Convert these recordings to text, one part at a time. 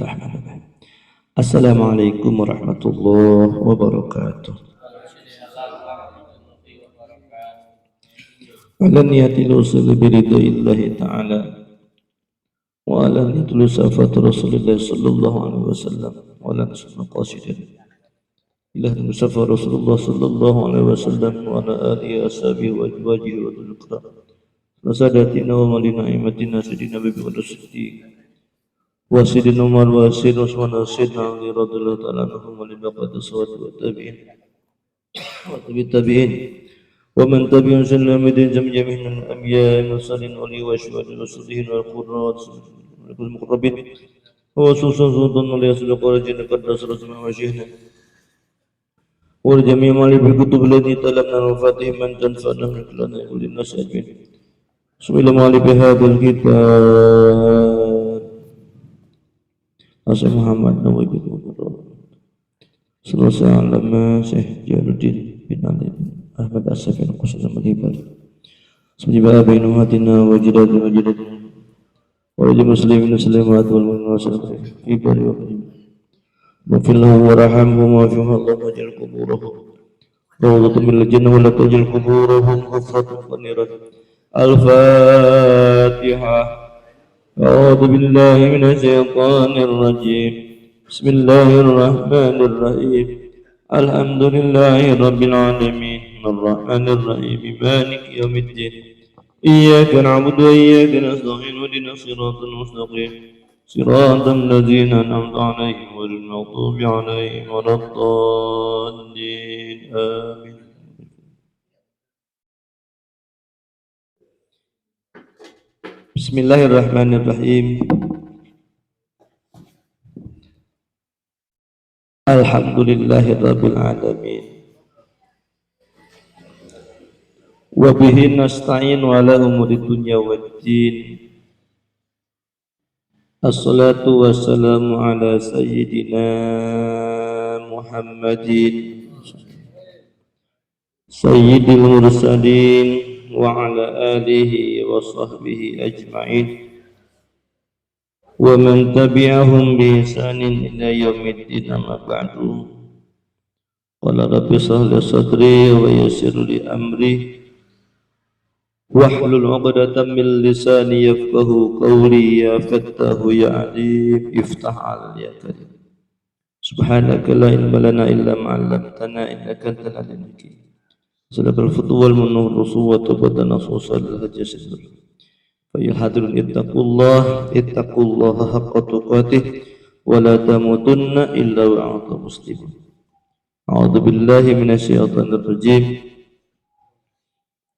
Bismillahirrahmanirrahim. Assalamualaikum warahmatullahi wabarakatuh. Ala niyatil usul biridaillahi ta'ala wa ala niyatil safat Rasulullah sallallahu alaihi wasallam wa ala sunnah qasidin ila musafa Rasulullah sallallahu alaihi wasallam wa ala alihi ashabihi wa azwajihi wa dzurriyyatihi wa sadatina wa malina imatina sidina bibi wa siddiq wa sidina Umar wa sidina Usman wa sidina Ali radhiyallahu ta'ala anhum wa libaqat aswat wa tabi'in wa tabi'in wa man tabi'un sallamidin jami'in al-anbiya mursalin wali wa syuhada wa sulihin wa qurrat wa muqarrabin wa susan sultan wa yaslu qarajin qaddas rasulullah wa syihna wa jami' mali bil kutub allati talabna wa fatih man tanfa'na min lana wa lin nas ajmin bismillah bi hadzal kitab Asy Muhammad Nawawi bin Muhammad selesai alama Syekh Jalaluddin bin Ali Ahmad As-Safi al-Qusay al-Malibar Subhanahu bainu hatina wa jidadina wa jidadina wa lil muslimin muslimat wal mu'minin wasallam fi bari wa qadim wa fillahu wa rahamhum wa fi Allah wajal kuburahum rawdatun min al-jannah wa la tajal kuburahum ghufratan wa niran al-Fatihah. أعوذ بالله من الشيطان الرجيم بسم الله الرحمن الرحيم الحمد لله رب العالمين الرحمن الرحيم مالك يوم الدين إياك نعبد وإياك نستعين اهدنا الصراط المستقيم صراط الذين أنعمت عليهم غير المغضوب عليهم ولا الضالين آمين. Bismillahirrahmanirrahim. Alhamdulillahirabbil alamin. Wa bihi nasta'in ala umuri dunya waddin. Assalatu wassalamu ala sayyidina Muhammadin sayyidil mursalin wa ala alihi wa sahbihi ajma'in wa man tabi'ahum bi ihsanin ila yaumiddin amma ba'du. Qala rabbi shrah li sadri wa yassir li amri wahlul 'uqdatam min lisani yafqahu qawli ya fattahu ya alim iftah al ya karim. Subhanaka la ilma lana illa ma 'allamtana innaka antal alimul hakim. Sadaqal futu wal munur rusu wa tabadana sosal hajjah fayuhadirun ittaqullaha haqqa tuqatih wa la tamutunna illa wa antum muslimun. A'udzu billahi minasy syaithanir rajim.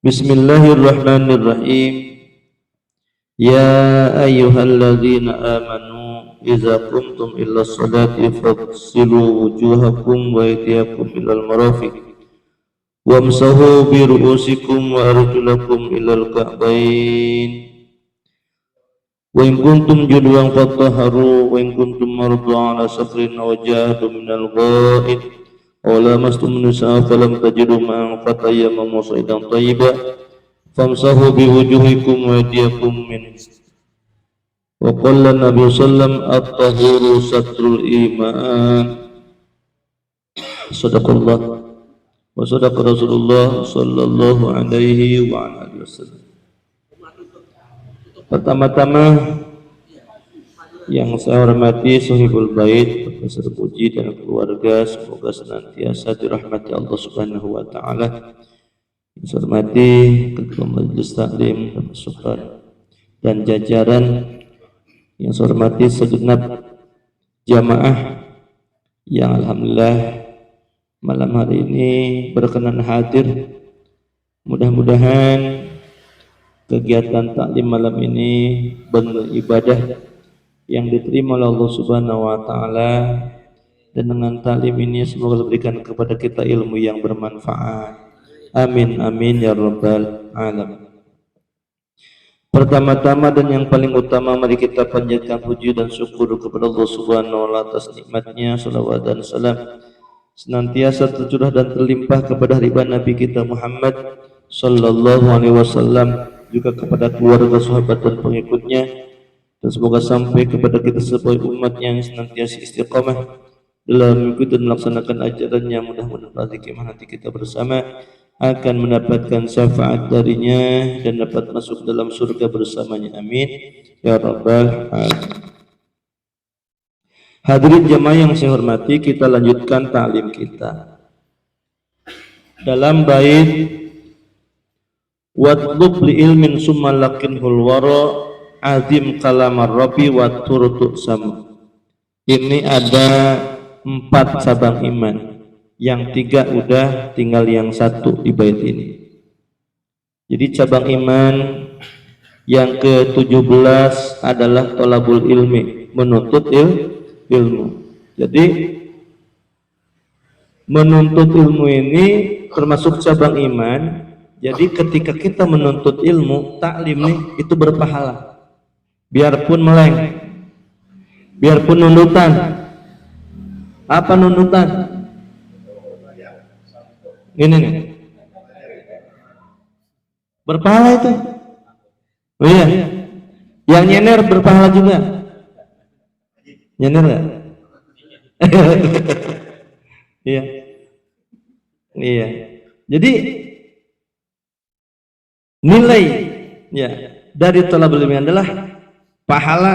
Bismillahirrahmanirrahim. Ya ayyuhalladzina amanu idza qumtum ila sholati faghsilu wujuhakum wa aydiyakum ilal marafiq wamsahu bi ru'usikum wa arjulakum ilal ka'bayn wa in kuntum junuban fatahharu wa in kuntum marda ala safarin aw jahadu minal gha'id aw lamastum nisaa falam tajidu ma'an fatayammamu sa'idan thayyiban famsahu bi wujuhikum wa aydiyakum min wa qala nabi sallam at-tahuru satrul iman. Sadaqallah wa sadaqa Rasulullah sallallahu alaihi wa alihi wasallam. Pertama-tama yang saya hormati Sohibul Bait, Profesor Puji dan keluarga, semoga senantiasa dirahmati Allah Subhanahu wa taala. Yang saya hormati Ketua Majelis Taklim dan Sukan dan jajaran, yang saya hormati segenap jamaah yang alhamdulillah malam hari ini berkenan hadir. Mudah-mudahan kegiatan taklim malam ini beribadah yang diterima oleh Allah Subhanahu wa taala, dan dengan taklim ini semoga diberikan kepada kita ilmu yang bermanfaat. Amin amin ya rabbal alamin. Pertama-tama dan yang paling utama, mari kita panjatkan puji dan syukur kepada Allah Subhanahu wa taala atas nikmatnya. Salawat dan salam senantiasa tercurah dan terlimpah kepada riba Nabi kita Muhammad sallallahu alaihi wasallam, juga kepada keluarga, sahabat dan pengikutnya, dan semoga sampai kepada kita sebagai umat yang senantiasa istiqamah dalam mengikuti dan melaksanakan ajarannya. Mudah-mudahan nanti kita bersama akan mendapatkan syafaat darinya dan dapat masuk dalam surga bersamanya. Amin ya rabbal alamin. Hadirin jamaah yang saya hormati, kita lanjutkan ta'lim kita dalam bait watlub li ilmin summa lakinhul wara azim kalamar rabbi wa turutu sam. Ini ada 4 cabang iman, yang 3 udah, tinggal yang 1 di bait ini. Jadi cabang iman yang ke-17 adalah tolabul ilmi, menuntut ilmu. Jadi menuntut ilmu ini termasuk cabang iman. Jadi ketika kita menuntut ilmu, taklim nih, itu berpahala. Biarpun meleng, biarpun nunutan. Apa nunutan? Ini nih, berpahala itu. Oh iya, yang nyener berpahala juga. Nyener nggak? Iya, iya. Jadi nilai ya dari thalabul ilmi adalah pahala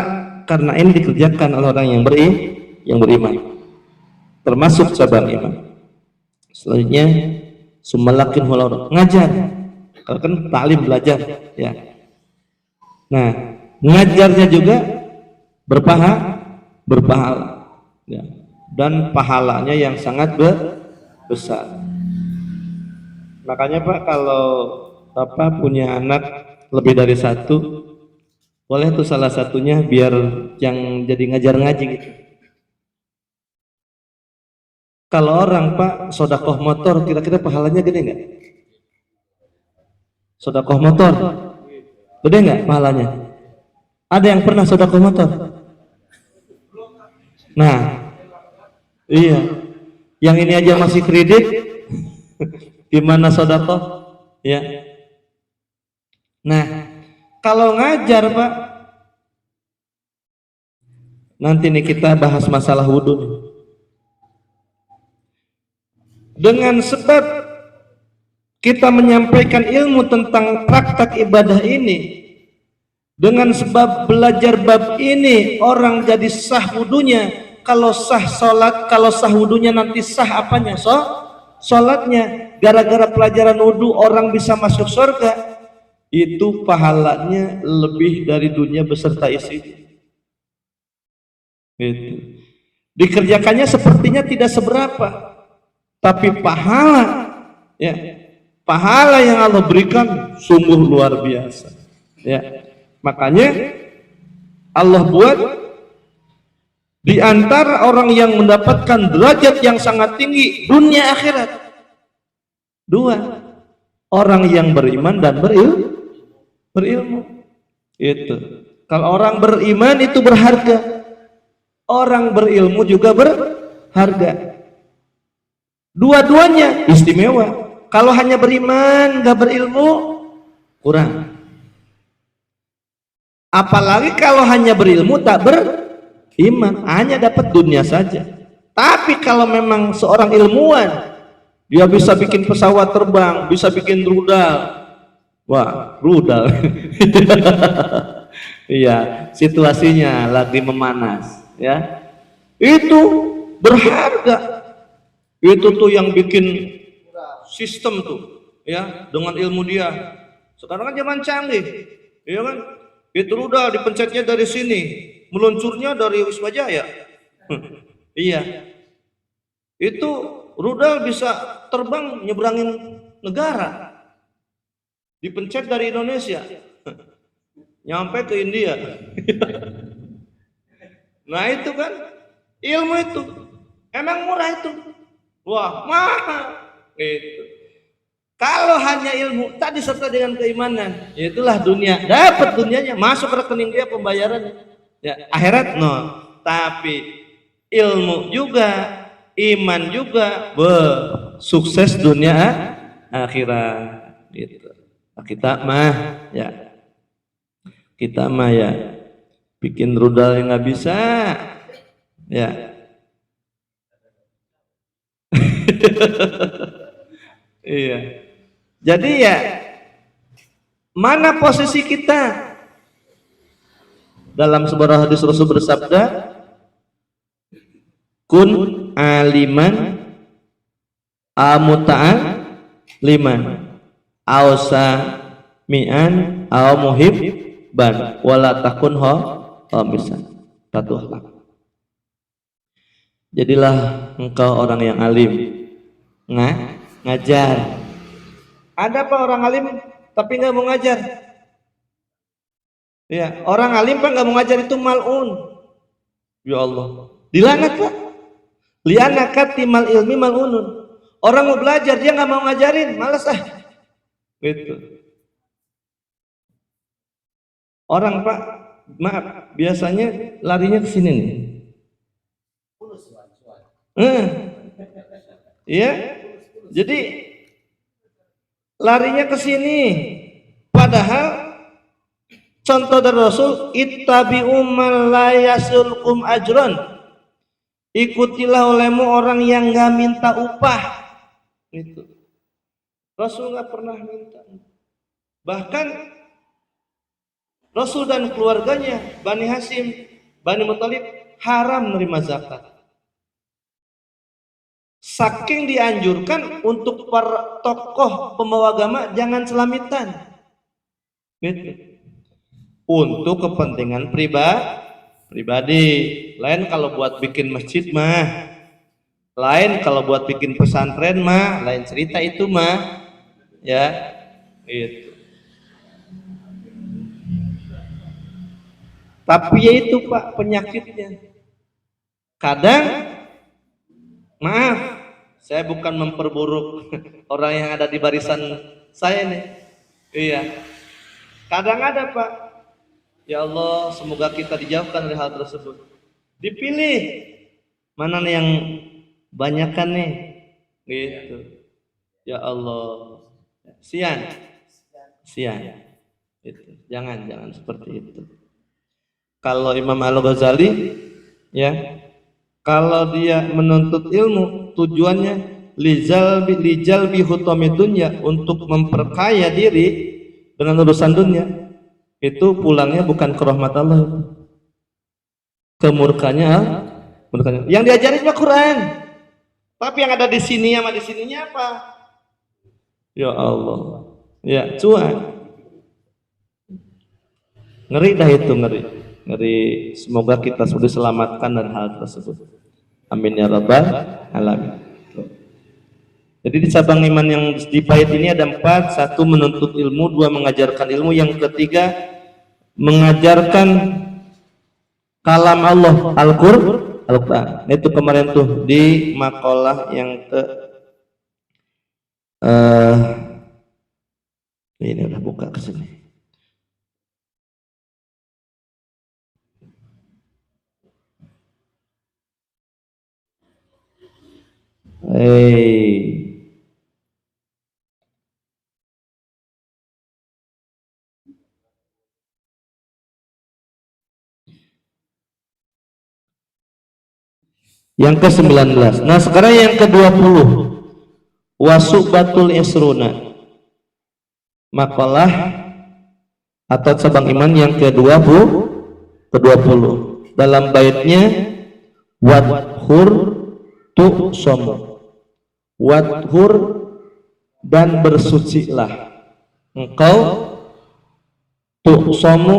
karena ini dikerjakan oleh orang yang beriman, termasuk cabang iman. Selanjutnya sumalakin hulur, ngajar. Kalau kan taklim, belajar ya. Nah, ngajarnya juga berpahala ya. Dan pahalanya yang sangat besar. Makanya Pak, kalau Bapak punya anak lebih dari 1, boleh tuh salah satunya biar yang jadi ngajar ngaji gitu. Kalau orang Pak sodakoh motor, kira-kira pahalanya gede nggak? Sodakoh motor gede nggak pahalanya? Ada yang pernah sodakoh motor? Nah, iya, yang ini aja masih kredit, gimana sodakoh ya? Nah, kalau ngajar Pak, nanti nih kita bahas masalah wudhu nih. Dengan sebab kita menyampaikan ilmu tentang praktek ibadah ini, dengan sebab belajar bab ini orang jadi sah wudunya. Kalau sah sholat, kalau sah wudunya nanti sah apanya? Sholatnya. Gara-gara pelajaran wudu orang bisa masuk surga. Itu pahalanya lebih dari dunia beserta isinya. Gitu. Dikerjakannya sepertinya tidak seberapa, tapi pahala ya, pahala yang Allah berikan sungguh luar biasa ya. Makanya Allah buat di antara orang yang mendapatkan derajat yang sangat tinggi dunia akhirat 2, orang yang beriman dan berilmu. Itu kalau orang beriman itu berharga, orang berilmu juga berharga. Dua-duanya istimewa. Kalau hanya beriman nggak berilmu kurang. Apalagi kalau hanya berilmu tak beriman, hanya dapat dunia saja. Tapi kalau memang seorang ilmuwan, dia bisa bikin pesawat terbang, bisa bikin rudal. Wah, rudal. Iya, situasinya lagi memanas ya. Itu berharga. Itu tuh yang bikin sistem tuh ya, dengan ilmu dia. Sekarang kan zaman canggih ya kan, itu rudal dipencetnya dari sini, meluncurnya dari Wisma Jaya. Iya, itu rudal bisa terbang nyebrangin negara, dipencet dari Indonesia nyampe ke India. Nah itu kan ilmu itu emang murah itu. Wah, mahal itu. Kalau hanya ilmu tadi serta dengan keimanan, itulah dunia. Dapat dunianya, masuk rekening dia pembayarannya. Ya, akhirat no. Tapi ilmu juga, iman juga, sukses dunia akhirat. Gitu. Kita mah ya. bikin rudal yang nggak bisa, ya. Iya. Jadi ya, mana posisi kita? Dalam sebuah hadis Rasul bersabda, kun aliman amuta'an liman ausa mi'an aw muhibban wala takun hamisan. Satu akhlak. Jadilah engkau orang yang alim, ngajar. Ada apa orang alim tapi nggak mau ngajar? Ya, orang alim pak nggak mau ngajar itu mal'un. Ya Allah, dilaknat pak. Li'anaka timal ilmi mal'unun. Orang mau belajar dia nggak mau ngajarin, malas gitu. Orang pak, maaf, biasanya larinya ke sini nih. Iya, jadi larinya ke sini. Padahal contoh dari Rasul, ittabi'u man la yasulkum ajron. Ikutilah olehmu orang yang nggak minta upah. Itu. Rasul nggak pernah minta. Bahkan Rasul dan keluarganya Bani Hashim, Bani Muthalib haram menerima zakat. Saking dianjurkan untuk para tokoh pembawa agama jangan selamitan. Gitu. Untuk kepentingan pribadi. Lain kalau buat bikin masjid mah, lain kalau buat bikin pesantren mah, lain cerita itu mah, ya, itu. Tapi ya itu pak penyakitnya. Kadang, maaf, saya bukan memperburuk orang yang ada di barisan saya nih, iya. Kadang ada pak. Ya Allah, semoga kita dijauhkan dari hal tersebut. Dipilih mana nih yang banyakan nih, gitu. Ya Allah, sian, itu. Jangan seperti itu. Kalau Imam Al-Ghazali, ya, kalau dia menuntut ilmu, tujuannya lijal bi hutami dunya, untuk memperkaya diri dengan urusan dunia. Itu pulangnya bukan ke rahmat Allah, ke murkanya. Yang diajarin mah Quran, tapi yang ada di sini sama di sininya apa? Ya Allah, ya cuan, ngeri dah itu, ngeri. Semoga kita sudah selamatkan dari hal tersebut. Amin ya rabbal alamin. Jadi di cabang iman yang di bait ini ada 4. 1 menuntut ilmu, 2 mengajarkan ilmu, yang ketiga mengajarkan kalam Allah, Al-Quran. Itu kemarin tuh di makalah yang ini udah buka ke sini. Yang ke-19. Nah, sekarang yang ke-20. Wasubatul isruna. Makalah atau cabang iman yang ke-20. Dalam baitnya wadhur tu'somu. Wadhur, dan bersucilah engkau, tu'somu,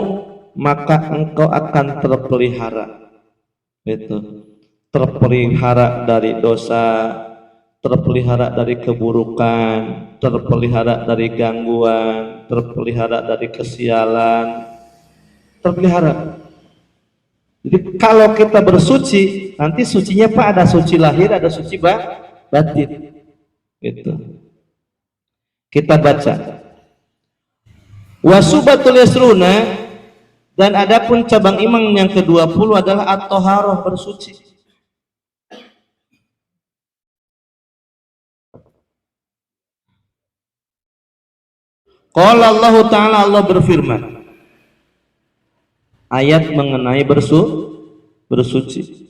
maka engkau akan terpelihara. Itu. Terpelihara dari dosa, terpelihara dari keburukan, terpelihara dari gangguan, terpelihara dari kesialan, terpelihara. Jadi kalau kita bersuci, nanti sucinya pak ada suci lahir, ada suci batin. Gitu. Kita baca. Wasubatul yasruna, dan adapun cabang iman yang ke-20 adalah at-thaharah, bersuci. Qala Allah Ta'ala, Allah berfirman, ayat mengenai bersuci.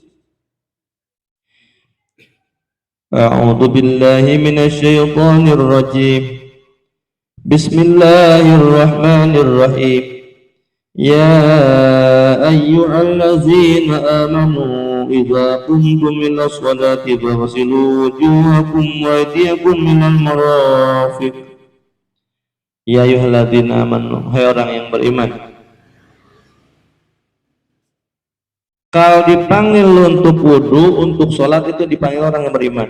A'udzu billahi minasy syaithanir rajim. Bismillahirrahmanirrahim. Ya ayyuhallazina amanu idza qumtum ila sholati faghsilu wujuhakum wa aydiyakum minal marafiq. Ya ayyuhallazina amanu, hai orang yang beriman, kalau dipanggil untuk wudhu, untuk sholat itu dipanggil orang yang beriman.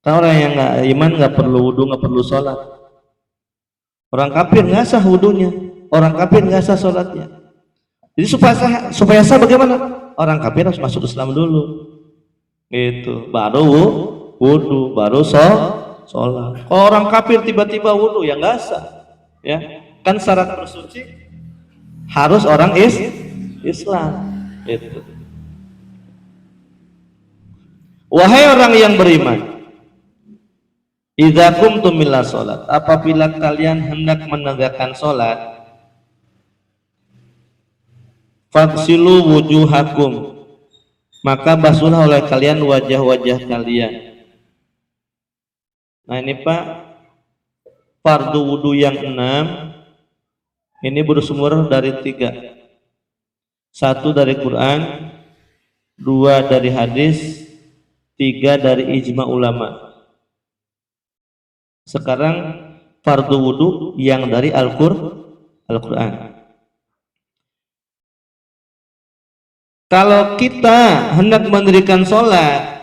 Kalau orang yang nggak iman nggak perlu wudhu, nggak perlu sholat. Orang kafir nggak sah wudhunya, orang kafir nggak sah sholatnya. Jadi supaya sah bagaimana? Orang kafir harus masuk Islam dulu, itu baru wudhu, baru sholat. Kalau orang kafir tiba-tiba wudhu ya nggak sah, ya kan syarat bersuci harus orang Islam. Itu. Wahai orang yang beriman, idza qumtum ila salat, apabila kalian hendak menegakkan salat, faghsilu wujuhakum, maka basuhlah oleh kalian wajah-wajah kalian. Nah ini Pak, fardu wudu yang 6 ini bersumber dari 3. 1 dari Quran, 2 dari hadis, 3 dari ijma ulama. Sekarang fardu wudu yang dari Al-Quran. Kalau kita hendak mendirikan sholat,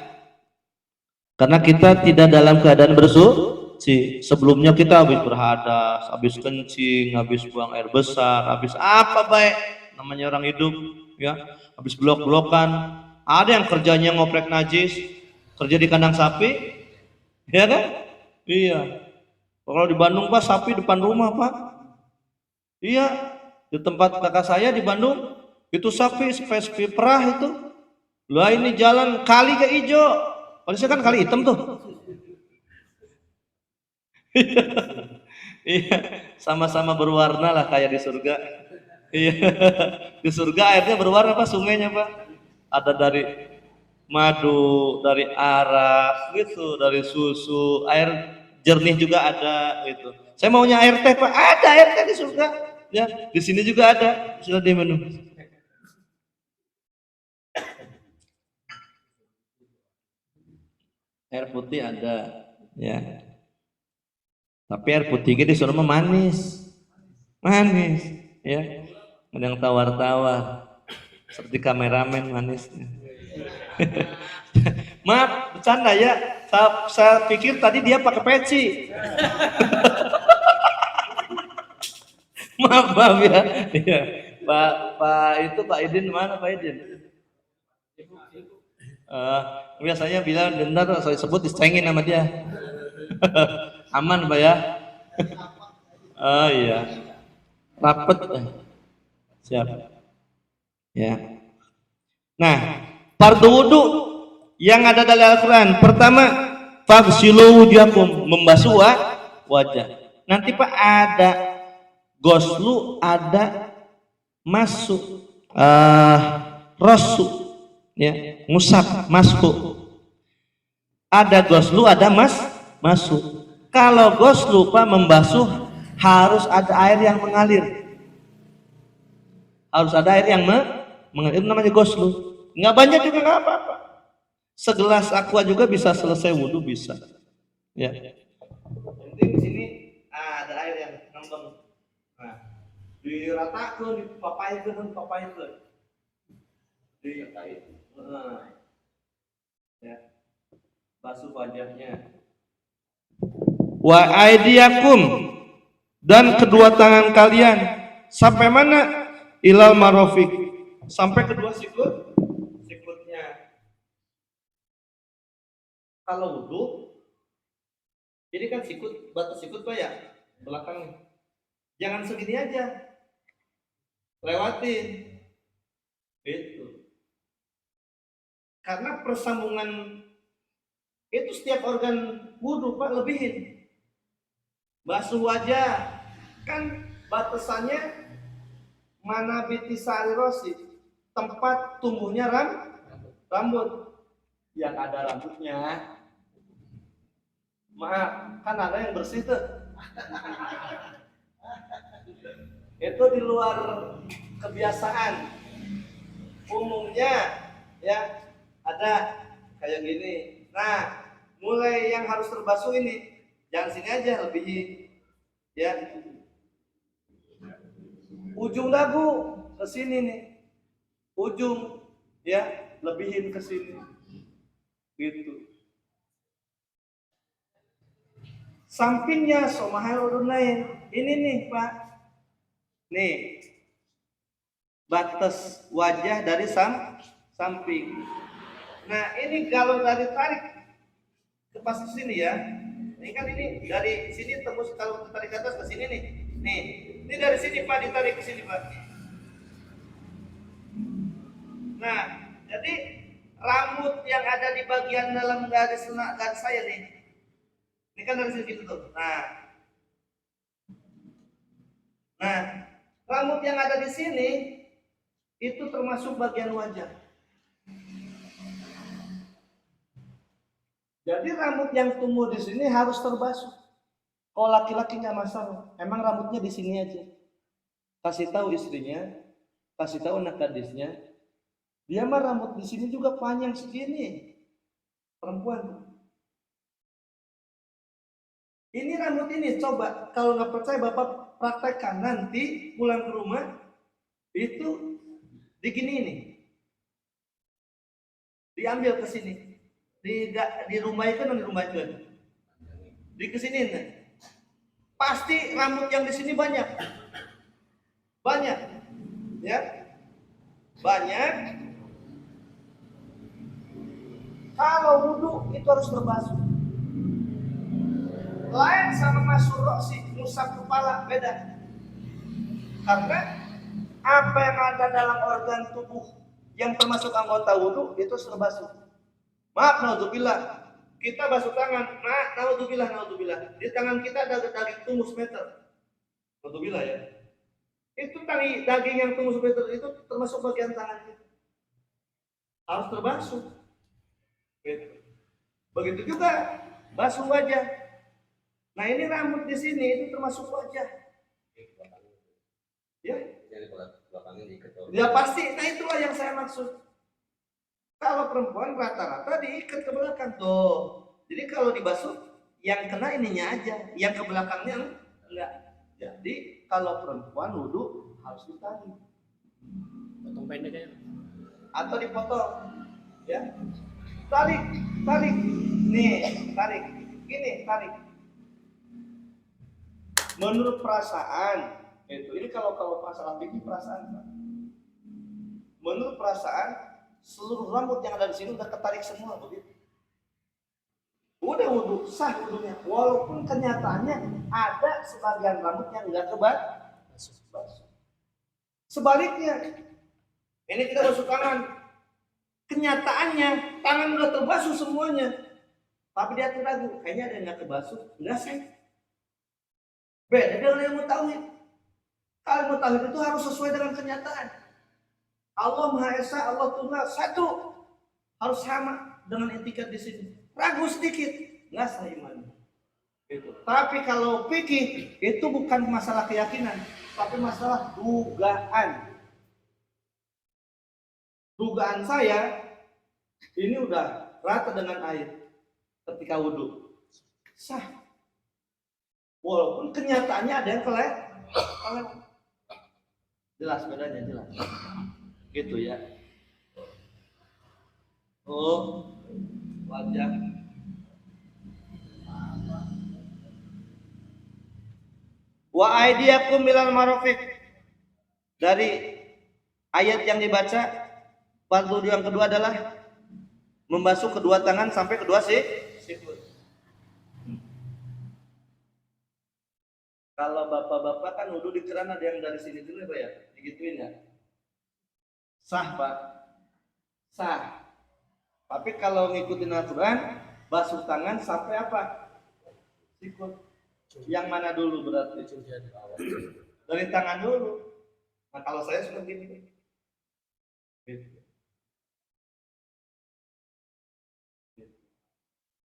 karena kita tidak dalam keadaan bersuci, sebelumnya kita habis berhadas, habis kencing, habis buang air besar, habis apa baik, namanya orang hidup, ya, habis blok-blokan. Ada yang kerjanya ngoprek najis, kerja di kandang sapi, ya kan? Iya. Kalau di Bandung Pak, sapi depan rumah Pak. Iya, di tempat kakak saya di Bandung itu sapi spesies perah itu. Lah ini jalan kali ke hijau. Kalau saya kan kali hitam tuh. Iya, sama-sama berwarna lah kayak di surga. Iya, di surga airnya berwarna Pak, sungainya Pak. Ada dari madu, dari arak, gitu, dari susu, air jernih juga ada, gitu. Saya maunya air teh Pak, ada air teh di surga. Ya, di sini juga ada, sudah diminum. Air putih ada, ya. Tapi air putihnya disuruh manis, manis, ya. Ada yang tawar-tawar, seperti kameramen manisnya. Maaf, bercanda ya. Saya pikir tadi dia pakai peci. maaf ya. Iya. Pak itu Pak Idin mana Pak Idin? Biasanya bilang benar, saya sebut dicengin sama dia. Aman Pak ya. Oh iya. Rapet. Siap. Ya. Nah, fardu wudu yang ada dalam Al-Quran, pertama faghsilu wujuhakum, membasuh wajah. Nanti Pak ada goslu, ada masuk, rasu, ya, musab, masuk. Ada goslu, ada masuk. Kalau goslu Pak membasuh harus ada air yang mengalir. Harus ada air yang mengalir, itu namanya goslu. Nggak banyak juga nggak apa-apa. Segelas aqua juga bisa selesai wudhu, bisa. Ya. Jadi di sini ada air yang ngembang. Nah, diratakan, dipapaikeun. Nah, ya. Basuh wajahnya. Wa aidiyakum, dan kedua tangan kalian sampai mana? Ilal marafiq, sampai kedua sikutnya. Kalau wudhu, ini kan sikut, batas sikut Pak ya, belakang. Jangan segini aja, lewatin. Itu. Karena persambungan itu setiap organ wudhu Pak lebihin. Basuh wajah, kan batasannya mana biti sarirosi, tempat tumbuhnya rambut. Yang ada rambutnya, maaf, kan ada yang bersih tuh. Itu di luar kebiasaan. Umumnya ya ada kayak gini. Nah, mulai yang harus terbasuh ini, jangan sini aja, lebih ya. Ujung dagu ke sini nih. Ujung ya, lebihin ke sini. Gitu. Sampingnya somahal udunain. Ini nih, Pak. Nih. Batas wajah dari samping. Nah, ini kalau dari tarik ke pas ke sini ya. Ini kan ini dari sini tembus, kalau tarik ke atas ke sini nih. Nih, ini dari sini Pak, ditarik ke sini Pak. Nah, jadi rambut yang ada di bagian dalam garis saya nih. Ini kan dari sini gitu tuh. Nah, rambut yang ada di sini itu termasuk bagian wajah. Jadi rambut yang tumbuh di sini harus terbasuh. Kalau laki-laki nggak masalah, emang rambutnya di sini aja. Kasih tahu istrinya, kasih tahu anak gadisnya, dia mah rambut di sini juga panjang segini. Perempuan. Ini rambut ini, coba kalau nggak percaya Bapak praktekkan, nanti pulang ke rumah itu digini ini, diambil ke sini, di rumah itu dan di rumah itu, di kesini nih. Pasti rambut yang di sini banyak, ya, banyak. Kalau wudhu itu harus terbasuh. Lain sama masuk roksi, ngusap kepala, beda. Karena apa yang ada dalam organ tubuh yang termasuk anggota wudhu itu terbasuh. Maaf, naudzubillah. Kita basuh tangan, naudzubillah. Di tangan kita ada daging tumbuh semeter. Naudzubillah ya. Itu daging yang tumbuh semeter itu termasuk bagian tangan kita. Harus terbasuh. Begitu juga basuh wajah. Nah, ini rambut di sini itu termasuk wajah. Ya. Ya pasti. Nah, itulah yang saya maksud. Kalau perempuan rata-rata diikat ke belakang tuh. Jadi kalau dibasuh yang kena ininya aja, yang ke belakangnya enggak. Jadi kalau perempuan wudhu harus ditarik. Potong pendek aja. Atau dipotong. Ya. Tarik. Nih, tarik. Gini, tarik. Menurut perasaan ini kalau masalah fikih perasaan, menurut perasaan seluruh rambut yang ada di sini udah ketarik semua begitu. Udah wudhu, sah wudhunya. Walaupun kenyataannya ada sebagian rambut yang enggak kebasuh. Sebaliknya, ini kita basuh tangan. Kenyataannya tangan udah terbasuh semuanya, tapi dia ragu, kayaknya ada yang enggak kebasuh. Enggak sih. Beda dengan yang mutawid. Kalau mutawid itu harus sesuai dengan kenyataan. Allah Maha Esa, Allah Tunggal, satu. Harus sama dengan etikat di sini. Ragu sedikit, nggak sah iman. Gitu. Tapi kalau fikih itu bukan masalah keyakinan, tapi masalah dugaan. Dugaan saya ini udah rata dengan air ketika wudhu, sah. Walaupun kenyataannya ada yang kelewat. Jelas bedanya, jelas. Gitu ya. Oh, wajah. Wa aidiakum milal marafiq. Dari ayat yang dibaca, fardu yang kedua adalah membasuh kedua tangan sampai kedua sikut. Kalau bapak-bapak kan wudhu di keran ada yang dari sini dulu Pak ya, digituin ya. Sah Pak, sah. Tapi kalau ngikutin Al-Quran, basuh tangan sampai apa? Sikut. Yang mana dulu berarti? Dari tangan dulu. Nah kalau saya suka begini.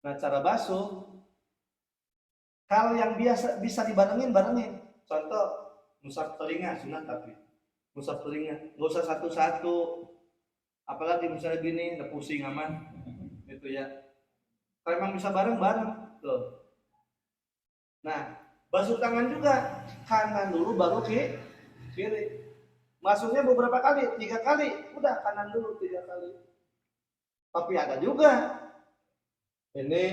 Nah cara basuh, kalau yang biasa bisa dibarengin, barengin. Contoh, ngusap telinga, sunat tapi ngusap telinga, nggak usah satu-satu. Apalagi misalnya gini, udah pusing aman, gitu ya. Kalau emang bisa bareng-bareng, tuh. Nah, basuh tangan juga, kanan dulu baru kiri. Masuknya beberapa kali, 3 kali, udah kanan dulu 3 kali. Tapi ada juga ini,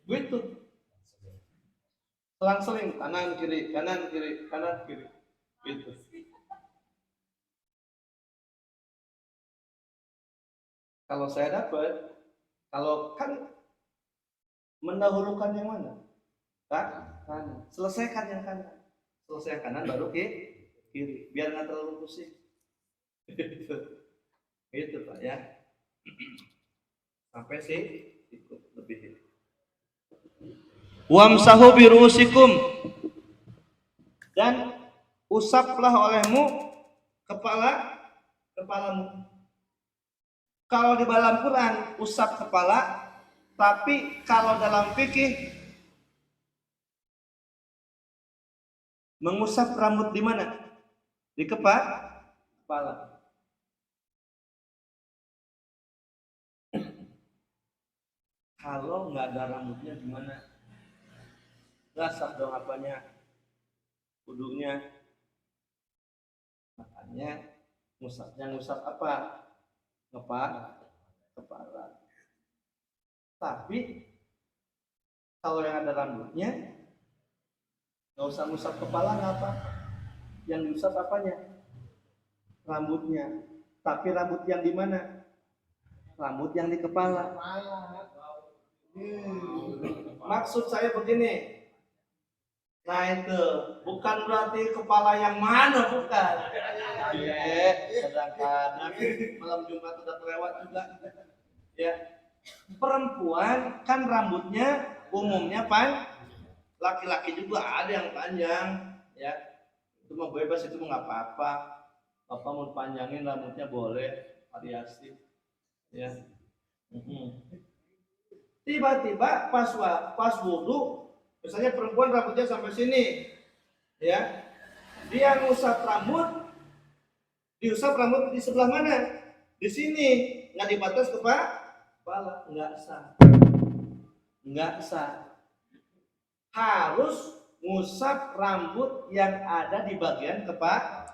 gitu. Selang-seling kanan kiri, gitu. Kalau saya dapat, kalau kan mendahulukan yang mana? Kanan. Selesaikan yang kanan. Selesai yang kanan baru kiri. Biar nggak terlalu pusing. Gitu Pak ya. Sampai sih ikut lebih. Wamsahu birusikum, dan usaplah olehmu kepalamu. Kalau di dalam Quran usap kepala, tapi kalau dalam fikih mengusap rambut di mana? Di kepala. Kalau nggak ada rambutnya gimana? Basah dong apanya? Kudunya. Makanya ngusap apa? Kepala. Tapi kalau yang ada rambutnya nggak usah ngusap kepala, nggak apa. Yang diusap apanya? Rambutnya. Tapi rambut yang di mana? Rambut yang di kepala. Maksud saya begini. Nah itu bukan berarti kepala yang mana, bukan. Kadang-kadang malam Jumat udah kelewat juga. Ya, perempuan kan rambutnya umumnya laki-laki juga ada yang panjang, ya. Itu mah bebas, itu mah nggak apa-apa. Bapak mau panjangin rambutnya boleh, variasi, ya. Tiba-tiba pas wudhu, misalnya perempuan rambutnya sampai sini, ya, dia ngusap rambut, diusap rambut di sebelah mana? Di sini, nggak dibatas kepala, nggak sah. Harus ngusap rambut yang ada di bagian kepala.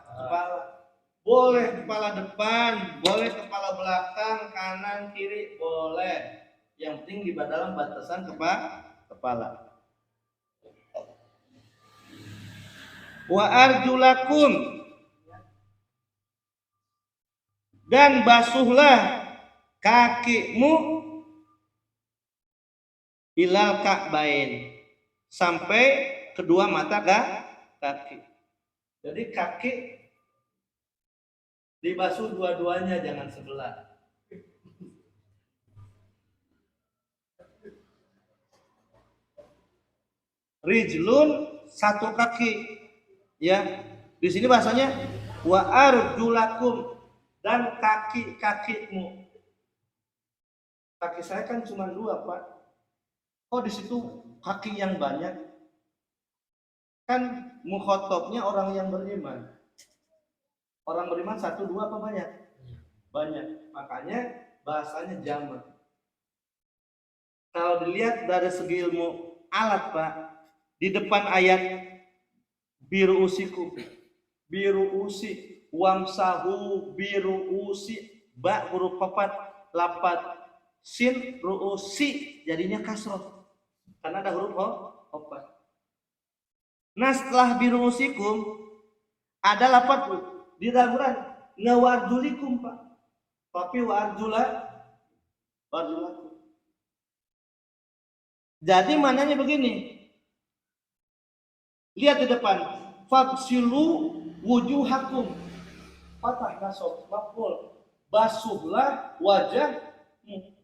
Boleh kepala depan, boleh kepala belakang, kanan, kiri, boleh. Yang penting di dalam batasan kepala. Wa arjulakum, dan basuhlah kakimu ilal ka'bain, sampai kedua mata kaki. Jadi kaki dibasuh dua-duanya, jangan sebelah. Rijlun, satu kaki, ya. Di sini bahasanya wa arjulakum, dan kakimu. Kaki saya kan cuma 2, Pak. Kok di situ kaki yang banyak? Kan mukhatabnya orang yang beriman. Orang beriman 1, 2 apa banyak? Banyak. Makanya bahasanya jamak. Kalau dilihat dari segi ilmu alat, Pak, di depan ayat biru usi, wamsahu biru usi, ba huruf papat, lapat, sin ruusi, jadinya kasroh karena ada huruf papat. Nah setelah biru usikum ada lapat di dalam Quran, ngawarjulikum, Pak, tapi warjulakum. Jadi mananya begini, lihat di depan, fagsilu wujuhakum, patah nasab maf'ul, basuhlah wajahmu.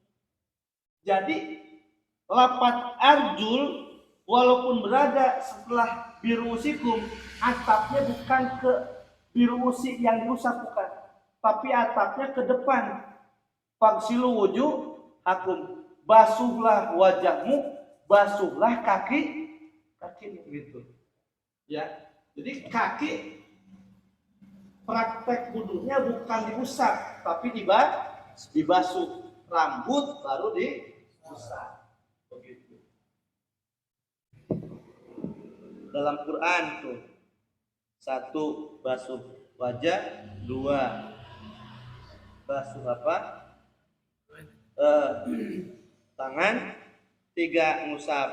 Jadi lapat arjul walaupun berada setelah biruusikum, atapnya bukan ke biruusi yang diusap, bukan, tapi atapnya ke depan. Fagsilu wujuhakum, basuhlah wajahmu, basuhlah kaki gitu ya. Jadi kaki praktek wudunya bukan diusap tapi dibasuh, rambut baru diusap begitu. Dalam Quran tuh, 1 basuh wajah, 2 basuh tangan, 3 ngusap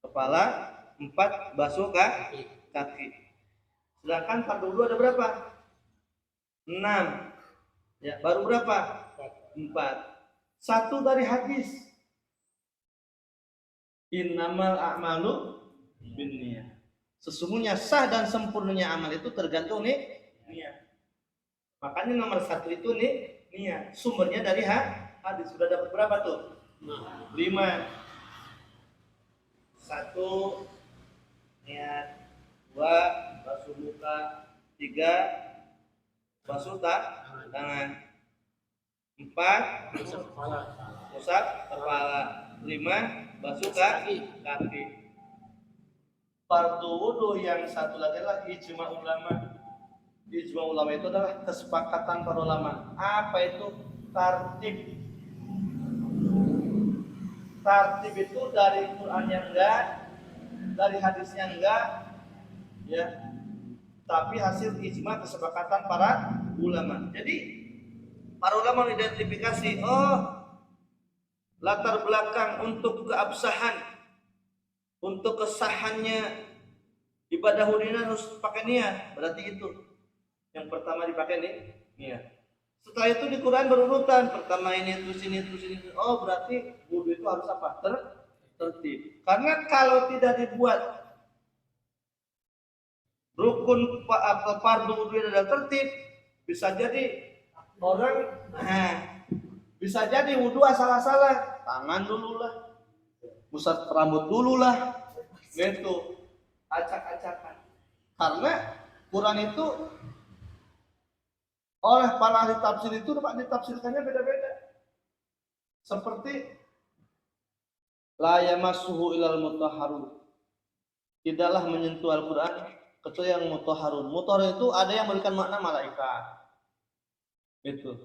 kepala, 4 basuh kaki. Sedangkan fardu wudu ada berapa? 6. Ya, baru berapa? 4. 1 dari hadis. Innamal a'malu binniyat. Sesungguhnya sah dan sempurnanya amal itu tergantung niat. Makanya nomor 1 itu niat. Sumbernya dari hadis. Sudah dapat berapa tuh? 5. 1 niat, 2 basuh muka, 3 basuh tangan, 4 usap kepala, 5 basuh kaki. Fardu wudu yang satu lagi adalah ijma ulama. Ijma ulama itu adalah kesepakatan para ulama. Apa itu tartib? Tartib itu dari Quran yang enggak, dari hadisnya enggak, ya. Tapi hasil ijma kesepakatan para ulama. Jadi para ulama mengidentifikasi, latar belakang untuk keabsahan, untuk kesahannya ibadah hudina harus pakai niat. Berarti itu yang pertama dipakai niat. Setelah itu di Quran berurutan, pertama ini terus ini terus ini. Oh, berarti wudu itu harus apa? Tertib. Karena kalau tidak dibuat rukun fardu wudu adalah tertib, bisa jadi orang bisa jadi wudu asal-asalan, tangan dulu lah, pusat rambut dulu lah, gitu, acak-acakan. Karena Quran itu oleh para ahli tafsir itu ditafsirkannya beda-beda. Seperti la yamassuhu ilal mutahharun, tidaklah menyentuh Al-Quran kecuali yang mutahharun. Mutahharun itu ada yang memberikan makna malaikat, gitu.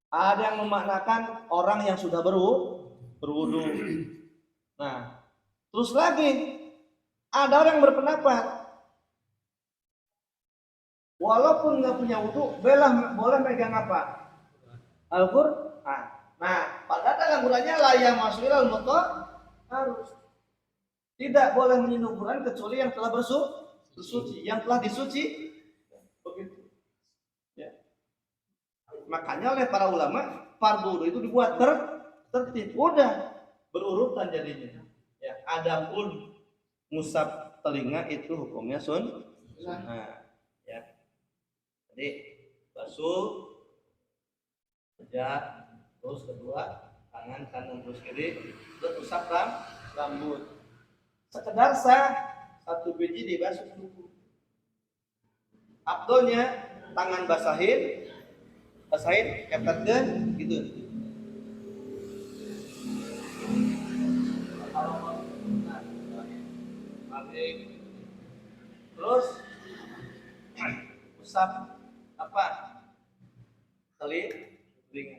Ada yang memaknakan orang yang sudah berwudu. Nah, terus lagi ada orang yang berpendapat walaupun nggak punya wudu, boleh megang apa? Al-Quran. Nah, padahal dalam Qurannya la yamassuhul mutahharun, tidak boleh menyentuh Quran kecuali yang telah bersuci, yang telah disuci. Begitu. Ya. Makanya oleh para ulama fardu wudu itu dibuat tertib, udah berurutan jadinya. Ya, adapun ngusap telinga itu hukumnya sunnah. Ya. Jadi basuh wajah, terus kedua tangan kanan terus kiri, terus usap rambut. Sekedar sah 1 biji dibasuh dulu. Abdolnya tangan basahin, kepetkeun gitu. Terus usap apa? Telinga.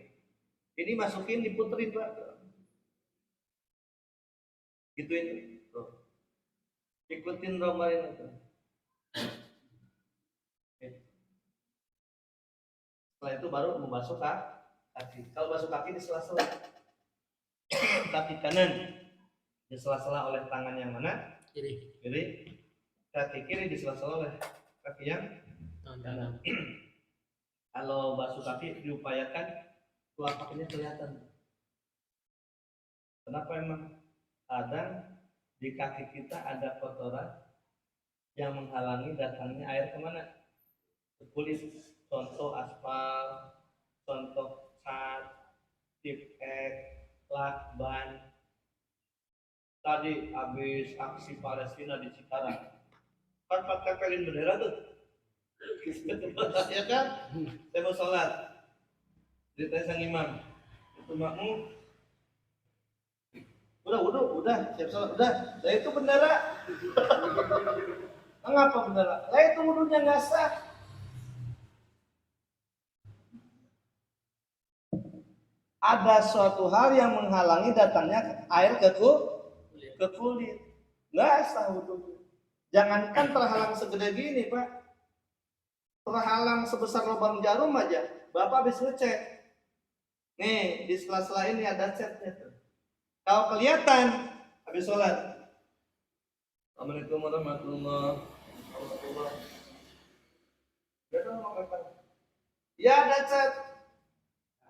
Ini masukin, diputerin Pak. Gituin. Tuh. Ikutin romain itu. Setelah itu baru membasuh kaki. Kalau basuh kaki di sela-sela kaki kanan di sela-sela oleh tangan yang mana? Kiri. Kaki kiri di sela-sela oleh kaki yang kanan. Kalau basuh kaki diupayakan telapak kakinya kelihatan. Kenapa emang? Kadang di kaki kita ada kotoran yang menghalangi datangnya air kemana? Ke kulit. Contoh aspal, contoh cat, tip ek, lak, ban. Tadi habis aksi Palestina di Cikarang, kan tempelin bendera tuh. Ya kan? Saya mau sholat, ditanya sang imam, itu makmum, udah, siap sholat, udah. Lah itu bendera, mengapa bendera? Lah itu wudunya nggak sah. Ada suatu hal yang menghalangi datangnya air ke kulit, nggak sah wudunya. Jangankan terhalang segede gini, Pak, terhalang sebesar lubang jarum aja. Bapak habis ngecek, nih di sela-sela ini ada catnya tuh. Kalau kelihatan habis sholat, Assalamualaikum warahmatullahi wabarakatuh. Ya ada cat.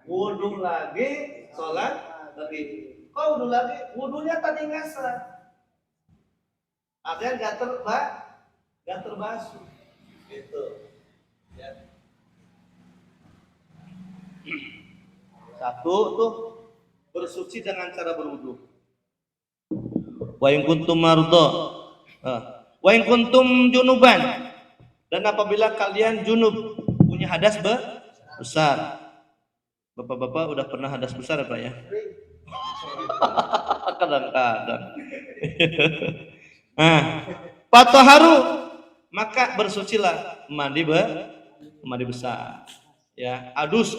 Wudhu lagi, sholat lagi. Kok wudhu lagi? Wudhunya tadi nggak sah. Ada yang nggak terbasuh. Gitu. Ya. Satu tuh bersuci dengan cara berwudhu. Wa in kuntum marda. Wa in kuntum junuban. Dan apabila kalian junub, punya hadas besar. Bapak-bapak udah pernah hadas besar apa ya? Kadang-kadang. Nah, fataharu, maka bersucilah, mandi besar. Ya, adus.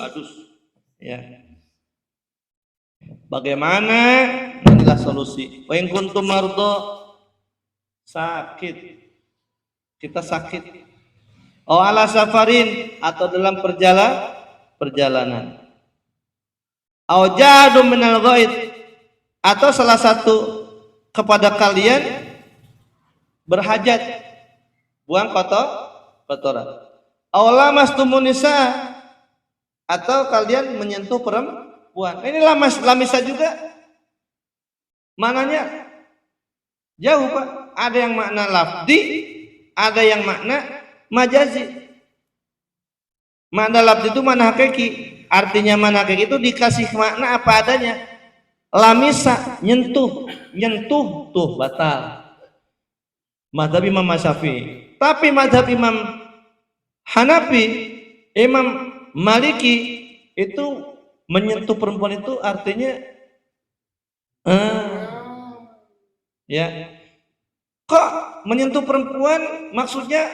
Ya. Bagaimana? Inilah solusi. Wa in kuntum marda, sakit. Kita sakit. Oh ala safarin, atau dalam perjalanan. Au jadu minal ghaid, atau salah satu kepada kalian berhajat, buang kotoran. Au lamastumun nisa, atau kalian menyentuh perempuan. Ini lamisa juga. Mananya jauh, Pak. Ada yang makna lafzi, ada yang makna majazi. Makna lafzi itu makna hakiki. Artinya mana kayak gitu dikasih makna apa adanya. Lamisa, nyentuh tuh batal. Mazhab Imam Syafi'i. Tapi mazhab Imam Hanafi, Imam Maliki itu menyentuh perempuan itu artinya ya. Kok menyentuh perempuan maksudnya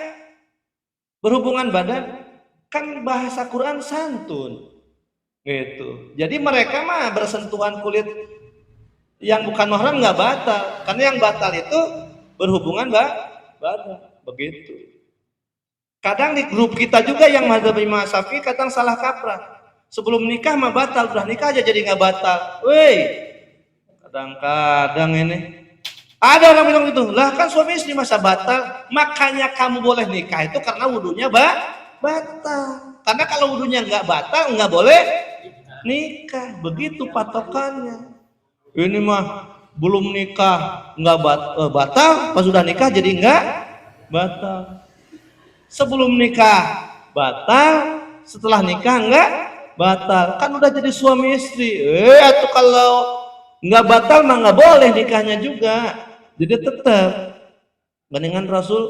berhubungan badan? Kan bahasa Quran santun. Gitu. Jadi mereka mah bersentuhan kulit yang bukan mahram nggak batal, karena yang batal itu berhubungan badan. Begitu. Kadang di grup kita juga yang mazhab Imam Syafi'i kadang salah kaprah. Sebelum nikah mah batal, udah nikah aja jadi nggak batal. Woi, kadang-kadang ini ada orang bilang gitu, lah kan suami istri masa batal, makanya kamu boleh nikah itu karena wudunya batal. Karena kalau wudunya nggak batal, nggak boleh nikah. Begitu patokannya. Ini mah belum nikah nggak batal, pas sudah nikah jadi nggak batal. Sebelum nikah batal, setelah nikah nggak batal. Kan udah jadi suami istri. Atau kalau nggak batal mah nggak boleh nikahnya juga. Jadi tetap dengan Rasul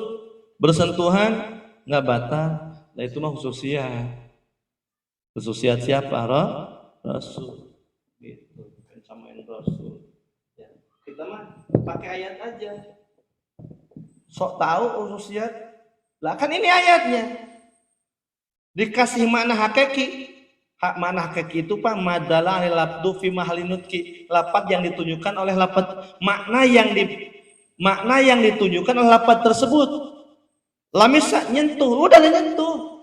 bersentuhan nggak batal. Nah itu mah khususiat. Khususiat siapa? Rasul. Gitu. Samain Rasul. Ya. Kita mah pakai ayat aja. Sok tahu khususiat. Lah kan ini ayatnya. Dikasih makna hakiki. Hak makna hakiki itu Pak madalah lafdu fi mahalinutki. Lafaz yang ditunjukkan oleh lafaz, makna yang ditunjukkan oleh lafaz tersebut. Lamisa nyentuh, udah nyentuh.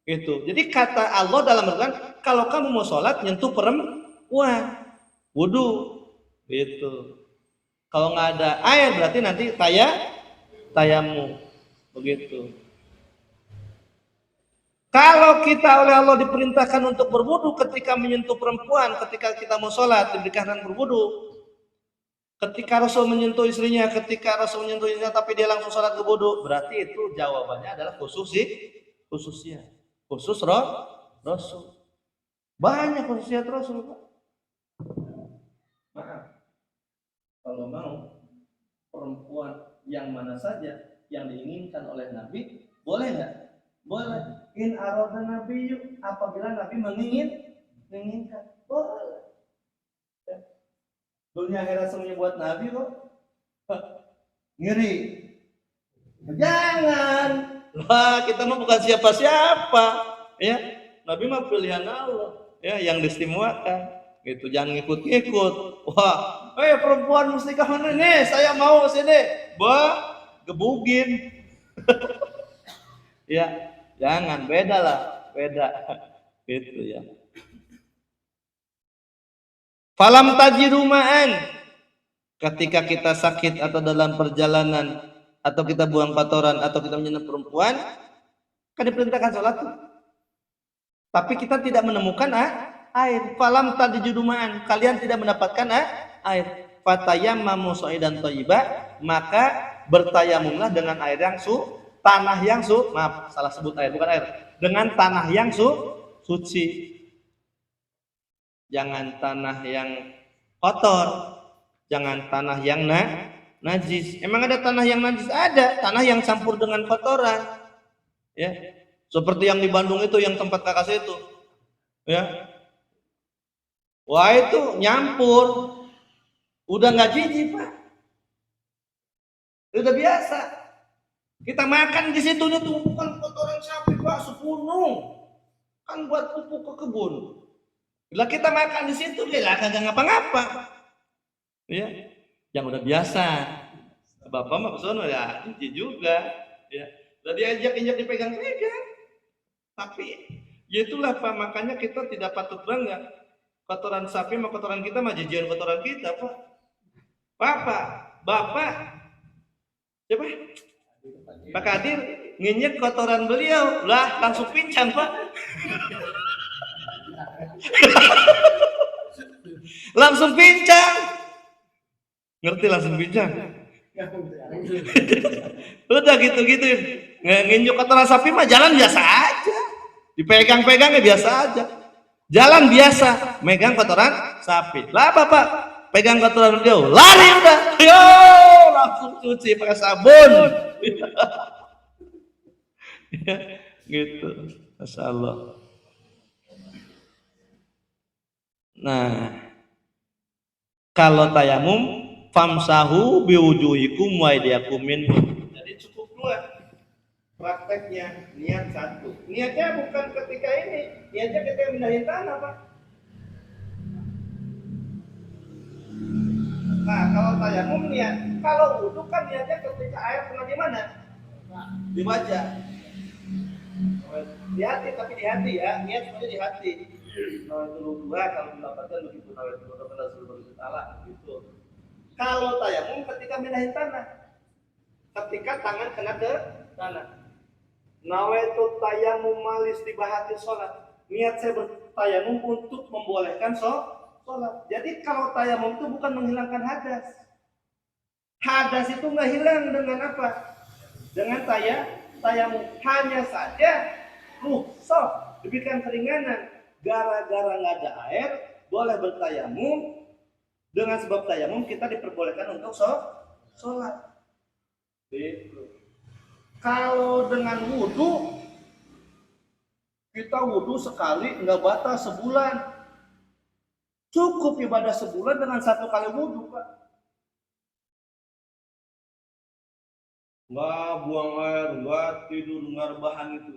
Itu. Jadi kata Allah dalam Al-Quran, kalau kamu mau sholat nyentuh perempuan, wudu. Gitu. Kalau nggak ada air berarti nanti tayamu. Begitu. Kalau kita oleh Allah diperintahkan untuk berwudu ketika menyentuh perempuan, ketika kita mau sholat diperintahkan berwudu. Ketika Rasul menyentuh istrinya, tapi dia langsung sholat berwudu, berarti itu jawabannya adalah khususnya. Khusus Rasul. Banyak khususnya Rasul, Pak. Maaf. Kalau mau perempuan yang mana saja yang diinginkan oleh Nabi, boleh nggak? Boleh. In arada nabiyyu, apabila Nabi menginginkan, boleh. Dunia akhirat semuanya buat Nabi kok. Ngiri. Jangan. Wah, kita mah bukan siapa-siapa, ya. Nabi mah pilihan Allah, ya, yang diistimewakan. Gitu, jangan ngikut-ngikut. Wah, perempuan mesti ke mana nih? Saya mau sini. Bah, gebugin. Ya, jangan, beda lah, beda. Gitu ya. Falam tajidu ma'an. Ketika kita sakit atau dalam perjalanan atau kita buang kotoran atau kita menyentuh perempuan, kan diperintahkan sholat tuh. Tapi kita tidak menemukan air. Falam tajidu ma'an. Kalian tidak mendapatkan air. Fatayammamu sha'idan thayyiba, maka bertayamumlah dengan air yang tanah yang maaf, salah sebut air, bukan air. Dengan tanah yang suci. Jangan tanah yang kotor. Jangan tanah yang najis. Emang ada tanah yang najis? Ada. Tanah yang campur dengan kotoran. Ya. Seperti yang di Bandung itu, yang tempat kakak saya itu. Ya. Wah, itu nyampur. Udah nggak jijik, Pak. Udah biasa. Kita makan di situ nih tumpukan kotoran sapi, Pak, sepunung. Kan buat pupuk ke kebun. Bila kita makan di situ, dia kagak ngapa-ngapa. Ya, yang udah biasa. Bapak mah kesono ya, jijik juga. Ya, udah diajak-injak dipegang-pegang. Tapi ya itulah Pak, makanya kita tidak patut bangga. Kotoran sapi sama kotoran kita mah jijian kotoran kita, Pak. Bapak, siapa? Pak Kadir nginjek kotoran beliau, lah langsung pincang, Pak. Langsung pincang. Ngerti langsung pincang? Udah gitu-gitu. Nginjek kotoran sapi mah jalan biasa aja. Dipegang-pegangnya biasa aja. Jalan biasa, megang kotoran sapi. Lah Bapak pegang kotoran beliau, lari udah. Yo, langsung cuci pakai sabun. Gitu. Masya Allah. Nah, kalau tayamum famsahu biwujuhikum wa aydiyakum minhu. Jadi cukup dua prakteknya, niat satu. Niatnya bukan ketika ini, niatnya ketika mindahin tanah, Pak. Nah, kalau tayamum niat, kalau wudu kan niatnya ketika air kena di mana? Di wajah. Di hati, tapi di hati ya, niat semuanya di hati. Nawaitul dua kalau mendapatkan begitu, nawaitul dua pada seluruh Allah gitu. Kalau tayamum ketika mindahin tanah, ketika tangan kena ke tanah. Nawaitul tayamum malis tibahati sholat. Niat saya bertayamum untuk membolehkan sholat. Jadi kalau tayamum itu bukan menghilangkan hadas. Hadas itu nggak hilang dengan apa? Dengan tayamum. Hanya saja rukhsah, diberikan keringanan. Gara-gara nggak ada air, boleh bertayamum. Dengan sebab tayamum kita diperbolehkan untuk sholat. Gitu. Kalau dengan wudhu, kita wudhu sekali nggak batal sebulan. Cukup ibadah sebulan dengan satu kali wudhu, Pak. Nggak buang air, nggak tidur, nggak rebahan itu.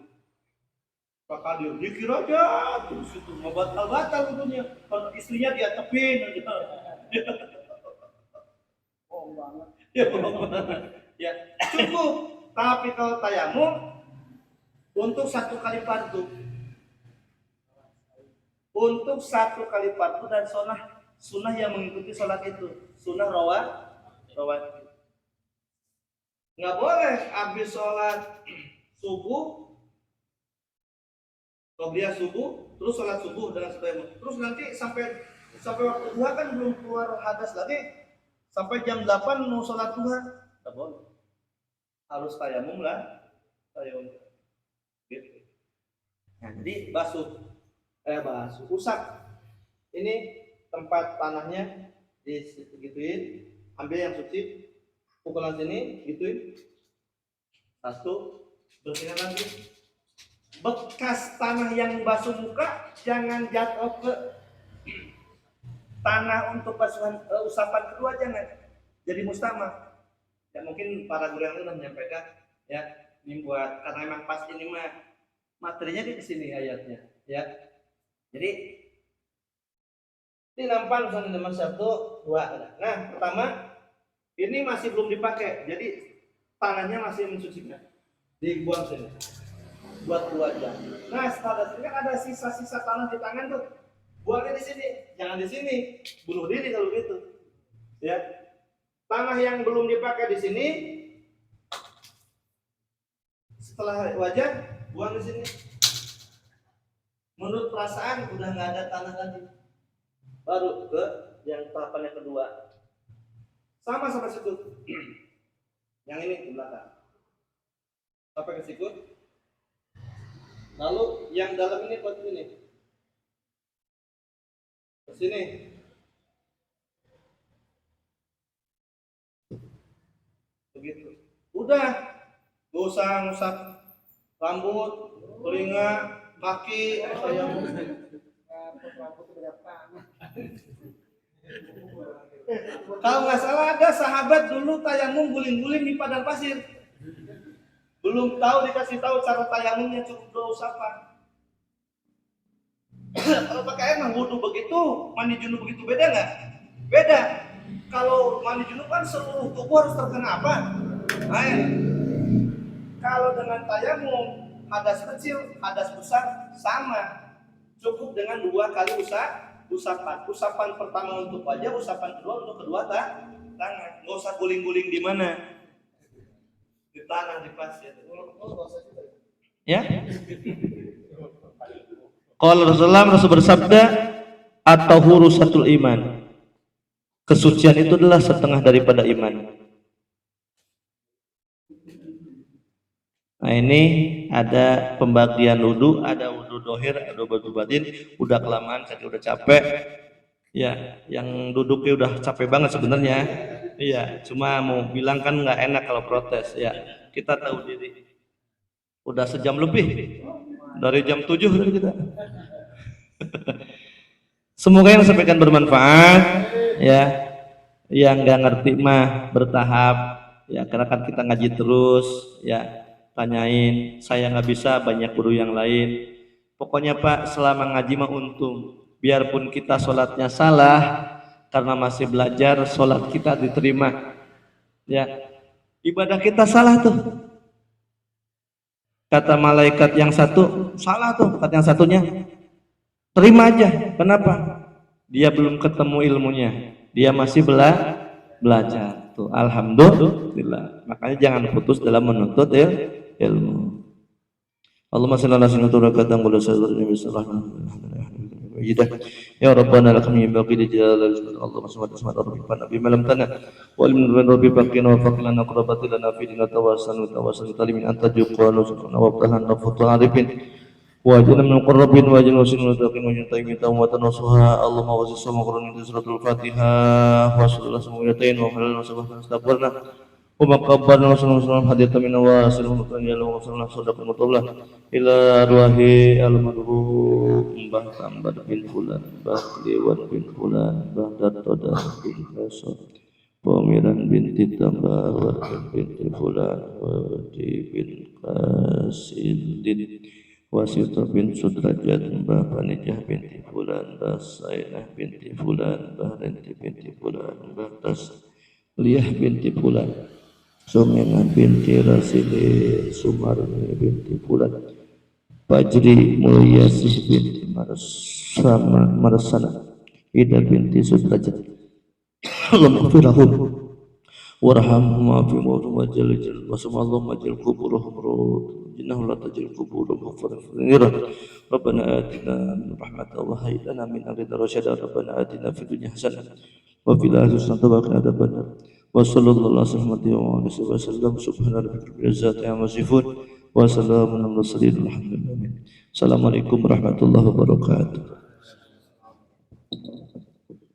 Pak Kadir dikir aja terus itu nggak batal wudhunya. Kalau istrinya dia tepin aja. Oh banget. Ya cukup. Tapi kalau tayamum untuk satu kali fardu, dan sunnah yang mengikuti sholat itu, sunnah rawatib. Nggak boleh habis sholat subuh, qobliyah subuh, terus sholat subuh dengan tayamum, terus nanti sampai waktu duha kan belum keluar hadas lagi, sampai jam 8 mau sholat duha, nggak boleh. Harus tayamum lah, tayamum. Gitu. Nah, jadi basuh, usap. Ini tempat tanahnya digituin, ambil yang suci, pukulan sini, gituin. 1, bersihin lagi. Bekas tanah yang basuh muka jangan jatuh ke tanah untuk basuhan usapan kedua, jangan. Jadi mustama. Ya mungkin para guru yang sudah menyampaikan ya, ini buat karena memang pas ini mah materinya di sini ayatnya ya. Jadi ini nampak misalnya nomor 1, 2. Nah, pertama ini masih belum dipakai, jadi tangannya masih mensucikan. Dibuang sini. Buat 2 jam. Nah, setelah itu kan ada sisa-sisa tanah di tangan tuh. Buangnya di sini, jangan di sini. Bunuh diri kalau gitu. Ya. Tanah yang belum dipakai di sini, setelah wajah, buang di sini. Menurut perasaan udah nggak ada tanah lagi. Baru ke yang tahapan yang kedua. Sama sampai situ. Yang ini di belakang. Sampai ke situ. Lalu yang dalam ini buat ini. Ke sini. Begitu. Udah. Gak usah ngusap rambut, telinga, kaki, sayang. Kalau nggak salah ada sahabat dulu tayamum guling-guling di padang pasir. Belum tahu, dikasih tahu cara tayamumnya, cukup 2 usapan. Kalau pakai air mah wudu begitu, mandi junub begitu, beda nggak? Beda. Kalau mandi junub kan seluruh tubuh harus terkena apa? Air. Kalau dengan tayamum, hadas kecil, hadas besar sama. Cukup dengan 2 kali usapan. Usapan pertama untuk wajah, usapan kedua untuk kedua tangan. Nggak usah guling-guling di mana? Di tanah, di pasir. Ya? Qala Rasulullah, Rasul bersabda, at-tahuru satul iman. Kesucian itu adalah setengah daripada iman. Nah, ini ada pembagian wudu, ada wudu dohir, ada wudu batin. Udah kelamaan, saya udah capek. Ya, yang duduknya udah capek banget sebenarnya. Iya, cuma mau bilang kan nggak enak kalau protes. Ya, kita tahu diri. Udah sejam lebih, dari jam 7 dari kita. Semoga yang sampaikan bermanfaat. Ya, yang nggak ngerti mah bertahap. Ya, karena kan kita ngaji terus. Ya, tanyain. Saya nggak bisa, banyak guru yang lain. Pokoknya Pak, selama ngaji mah untung. Biarpun kita sholatnya salah, karena masih belajar, sholat kita diterima. Ya, ibadah kita salah tuh. Kata malaikat yang satu, salah tuh. Kata yang satunya, terima aja. Kenapa? Dia belum ketemu ilmunya. Dia masih belajar. Tuh, alhamdulillah. Makanya jangan putus dalam menuntut ilmu. Allahumma salli ala sayyidina Muhammad wa sallam. Ya Rabbana lakum yanbaghi li jalali Allahumma salli ala rabbika nabi malam tanah wa ilmin rabbi baqina wa faqilana qurbatilana fi dina tawassal talimin anta juqwa nusuna wa tahana futu arifin wa jana min qurrabin wa jana wasin mutaqin wa juntai mita wa tanasuha Allahumma wasis sama qur'an min suratul fatihah wa sallallahu alaihi wa sallam wa sallallahu astaghfirna wa maqabbarna wa sallallahu hadith min wa sallallahu sadaqah mutawlah ila arwahi al-madhum Mbah Tambar bin Fulan, Mbah Kliwon bin Fulan, Mbah Dartoda bin Kasor, Pemiran binti Tambah, Warkan binti Fulan, Wadi bin Kasildin, Wasito bin Sudrajat, Mbah Panijah binti Fulan, Mbah Sainah binti Fulan, Mbah Renti binti Fulan, Mbah Tasliyah binti Fulan, Sumenah binti Rasili, Sumarni binti Fulan, Fajri Mulyasih binti Marsana, Ida binti Sudrajat. Allahumma firahum warhamhum wa'afihim wajal jal wasallallahu majal kuburuhum jinnahu la tajal kuburuhum faghfirna Rabbana atina min rahmatika wa hayyi lana min amrina rasyada Rabbana atina fid dunya hasanah wa fil akhirati hasanah wa qina adzabannar wa sallallahu alaihi wa sallam subhana rabbika rabbil izzati amma yasifun wa salamun alal mursalin alhamdulillah. Assalamualaikum warahmatullahi wabarakatuh.